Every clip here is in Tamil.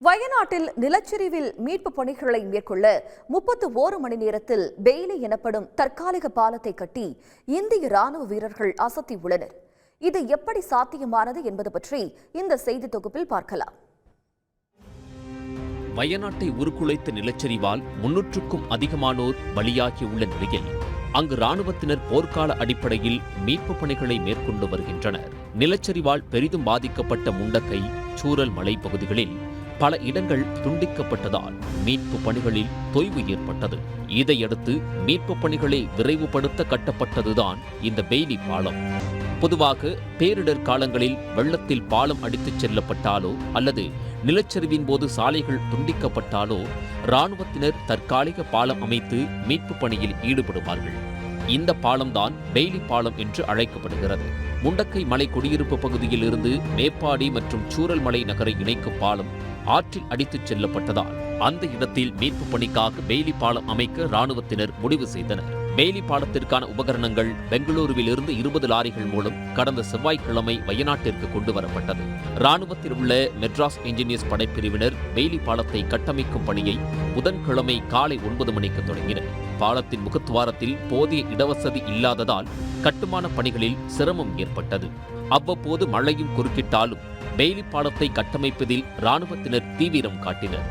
வயநாட்டில் நிலச்சரிவில் மீட்பு பணிகளை மேற்கொள்ள 31 மணி நேரத்தில் பெய்லி எனப்படும் தற்காலிக பாலத்தை கட்டி இந்திய ராணுவ வீரர்கள் அசத்தியுள்ளனர். இது எப்படி சாத்தியமானது என்பது பற்றி இந்த செய்தி தொகுப்பில் பார்க்கலாம். வயநாட்டை உருக்குலைத்த நிலச்சரிவால் 300க்கும் அதிகமானோர் பலியாகியுள்ள நிலையில் அங்கு ராணுவத்தினர் போர்க்கால அடிப்படையில் மீட்பு பணிகளை மேற்கொண்டு வருகின்றனர். நிலச்சரிவால் பெரிதும் பாதிக்கப்பட்ட முண்டக்கை, சூரல் மலை பகுதிகளில் பல இடங்கள் துண்டிக்கப்பட்டதால் மீட்பு பணிகளில் தொய்வு ஏற்பட்டது. இதையடுத்து மீட்பு பணிகளை விரைவுபடுத்த கட்டப்பட்டதுதான் இந்த பெய்லி பாலம். பொதுவாக பேரிடர் காலங்களில் வெள்ளத்தில் பாலம் அடித்துச் செல்லப்பட்டாலோ அல்லது நிலச்சரிவின் போது சாலைகள் துண்டிக்கப்பட்டாலோ ராணுவத்தினர் தற்காலிக பாலம் அமைத்து மீட்பு பணியில் ஈடுபடுவார்கள். இந்த பாலம்தான் பெய்லி பாலம் என்று அழைக்கப்படுகிறது. முண்டக்கை மலை குடியிருப்பு பகுதியில் இருந்து மேப்பாடி மற்றும் சூரல் மலை நகரை இணைக்கும் பாலம் ஆற்றில் அடித்துச் செல்லப்பட்டதால் அந்த இடத்தில் மீட்பு பணிக்காக பெய்லி பாலம் அமைக்க ராணுவத்தினர் முடிவு செய்தனர். பெய்லி பாலத்திற்கான உபகரணங்கள் பெங்களூருவில் இருந்து 20 லாரிகள் மூலம் கடந்த செவ்வாய்க்கிழமை வயநாட்டிற்கு கொண்டு வரப்பட்டது. ராணுவத்தில் உள்ள மெட்ராஸ் இன்ஜினியர்ஸ் படைப்பிரிவினர் பெய்லி பாலத்தை கட்டமைக்கும் பணியை புதன்கிழமை காலை 9 மணிக்கு தொடங்கினர். பாலத்தின் முகத்துவாரத்தில் போதிய இடவசதி இல்லாததால் கட்டுமான பணிகளில் சிரமம் ஏற்பட்டது. அவ்வப்போது மழையும் குறுக்கிட்டாலும் பெய்லி பாலத்தை கட்டமைப்பதில் ராணுவத்தினர் தீவிரம் காட்டினர்.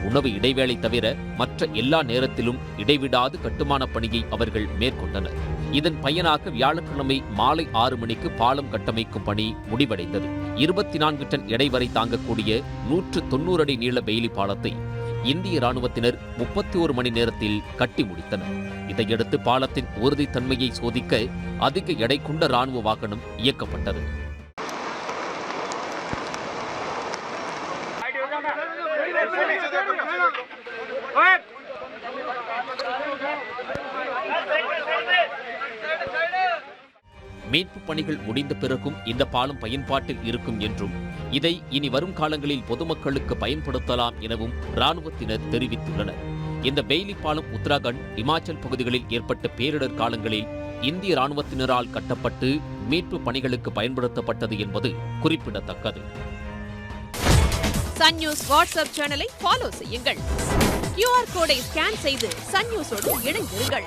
உணவு இடைவேளை தவிர மற்ற எல்லா நேரத்திலும் இடைவிடாது கட்டுமான பணியை அவர்கள் மேற்கொண்டனர். இதன் பயனாக வியாழக்கிழமை மாலை 6 மணிக்கு பாலம் கட்டமைக்கும் பணி முடிவடைந்தது. 24 டன் எடை வரை தாங்கக்கூடிய 190 அடி நீள பெய்லி பாலத்தை இந்திய ராணுவத்தினர் 31 மணி நேரத்தில் கட்டி முடித்தனர். இதையடுத்து பாலத்தின் உறுதித்தன்மையை சோதிக்க அதிக எடை கொண்ட ராணுவ வாகனம் இயக்கப்பட்டது. மீட்பு பணிகள் முடிந்த பிறகும் இந்த பாலம் பயன்பாட்டில் இருக்கும் என்றும் இதை இனி வரும் காலங்களில் பொதுமக்களுக்கு பயன்படுத்தலாம் எனவும் ராணுவத்தினர் தெரிவித்துள்ளனர். இந்த பெய்லி பாலம் உத்தராகண்ட், இமாச்சல் பகுதிகளில் ஏற்பட்ட பேரிடர் காலங்களில் இந்திய ராணுவத்தினரால் கட்டப்பட்டு மீட்பு பணிகளுக்கு பயன்படுத்தப்பட்டது என்பது குறிப்பிடத்தக்கது. சன் நியூஸ் வாட்ஸ்அப் சேனலை ஃபாலோ செய்யுங்கள். QR கோடை ஸ்கேன் செய்து சன் நியூஸோடு இணைந்திருங்கள்.